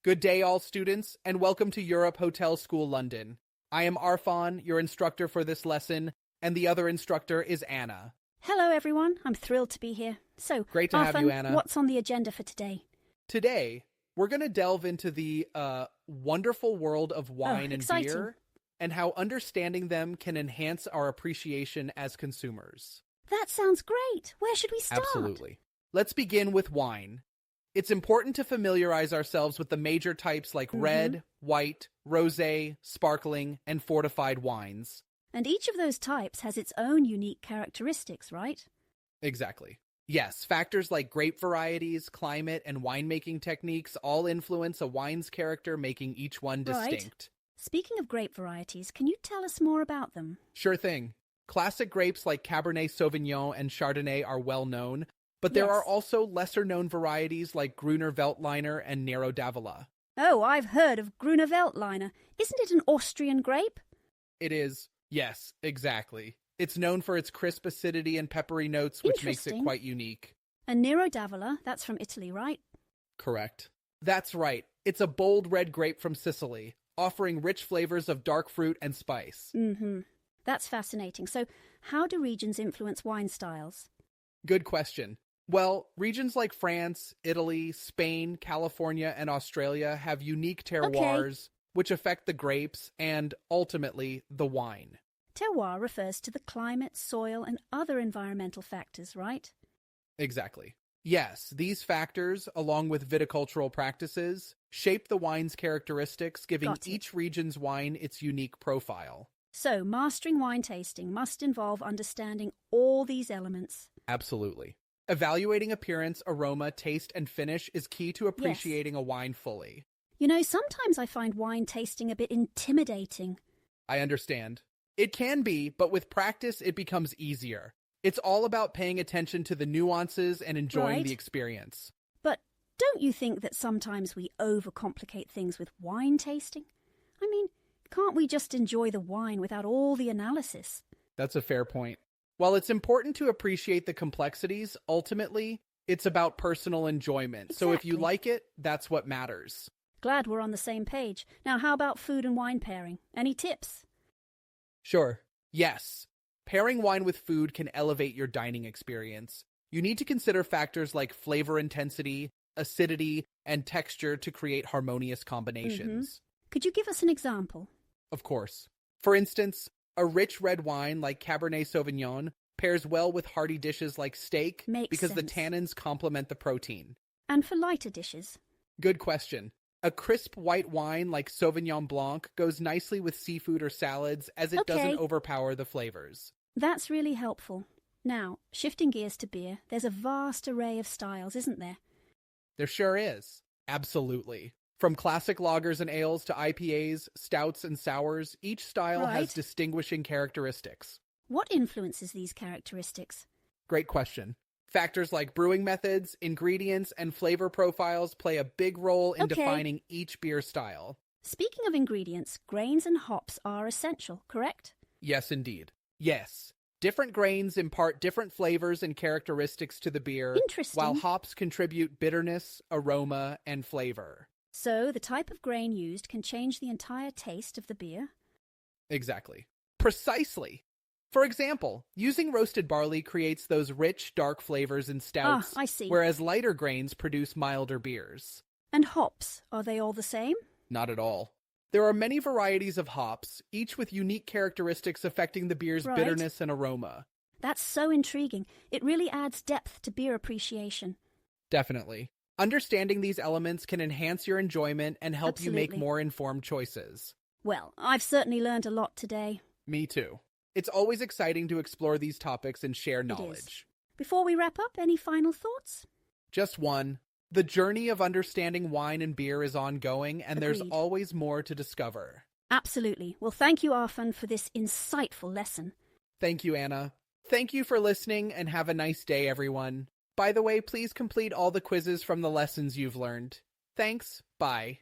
Good day, all students, and welcome to Europe Hotel School London. I am Arfan, your instructor for this lesson, and the other instructor is Anna. Hello, everyone. I'm thrilled to be here. So, Great to have you, Anna. What's on the agenda for today? Today, we're going to delve into the wonderful world of wine and exciting. beer, and how understanding them can enhance our appreciation as consumers. That sounds great. Where should we start? Absolutely. Let's begin with wine. It's important to familiarize ourselves with the major types like red, white, rosé, sparkling, and fortified wines. And each of those types has its own unique characteristics, right? Exactly. Yes, factors like grape varieties, climate, and winemaking techniques all influence a wine's character, making each one distinct. Right. Speaking of grape varieties, can you tell us more about them? Sure thing. Classic grapes like Cabernet Sauvignon and Chardonnay are well known, but there are also lesser-known varieties like Gruner Veltliner and Nero d'Avola. Oh, I've heard of Gruner Veltliner. Isn't it an Austrian grape? It is. Yes, exactly. It's known for its crisp acidity and peppery notes, which makes it quite unique. And Nero d'Avola, that's from Italy, right? Correct. That's right. It's a bold red grape from Sicily, offering rich flavors of dark fruit and spice. That's fascinating. So, how do regions influence wine styles? Good question. Well, regions like France, Italy, Spain, California, and Australia have unique terroirs, which affect the grapes and, ultimately, the wine. Terroir refers to the climate, soil, and other environmental factors, right? Exactly. Yes, these factors, along with viticultural practices, shape the wine's characteristics, giving each region's wine its unique profile. So, mastering wine tasting must involve understanding all these elements. Absolutely. Evaluating appearance, aroma, taste, and finish is key to appreciating a wine fully. You know, sometimes I find wine tasting a bit intimidating. I understand. It can be, but with practice, it becomes easier. It's all about paying attention to the nuances and enjoying the experience. But don't you think that sometimes we overcomplicate things with wine tasting? I mean, can't we just enjoy the wine without all the analysis? That's a fair point. While it's important to appreciate the complexities, ultimately, it's about personal enjoyment. Exactly. So if you like it, that's what matters. Glad we're on the same page. Now, how about food and wine pairing? Any tips? Sure. Yes. Pairing wine with food can elevate your dining experience. You need to consider factors like flavor intensity, acidity, and texture to create harmonious combinations. Could you give us an example? Of course. For instance, a rich red wine like Cabernet Sauvignon pairs well with hearty dishes like steak because the tannins complement the protein. And for lighter dishes? Good question. A crisp white wine like Sauvignon Blanc goes nicely with seafood or salads as it doesn't overpower the flavors. That's really helpful. Now, shifting gears to beer, there's a vast array of styles, isn't there? There sure is. Absolutely. From classic lagers and ales to IPAs, stouts, and sours, each style has distinguishing characteristics. What influences these characteristics? Great question. Factors like brewing methods, ingredients, and flavor profiles play a big role in defining each beer style. Speaking of ingredients, grains and hops are essential, correct? Yes, indeed. Yes. Different grains impart different flavors and characteristics to the beer, while hops contribute bitterness, aroma, and flavor. So the type of grain used can change the entire taste of the beer? Exactly. Precisely. For example, using roasted barley creates those rich, dark flavors in stouts, whereas lighter grains produce milder beers. And hops, are they all the same? Not at all. There are many varieties of hops, each with unique characteristics affecting the beer's bitterness and aroma. That's so intriguing. It really adds depth to beer appreciation. Definitely. Understanding these elements can enhance your enjoyment and help you make more informed choices. Well, I've certainly learned a lot today. Me too. It's always exciting to explore these topics and share knowledge. Before we wrap up, any final thoughts? Just one. The journey of understanding wine and beer is ongoing, and there's always more to discover. Absolutely. Well, thank you, Arfan, for this insightful lesson. Thank you, Anna. Thank you for listening, and have a nice day, everyone. By the way, please complete all the quizzes from the lessons you've learned. Thanks. Bye.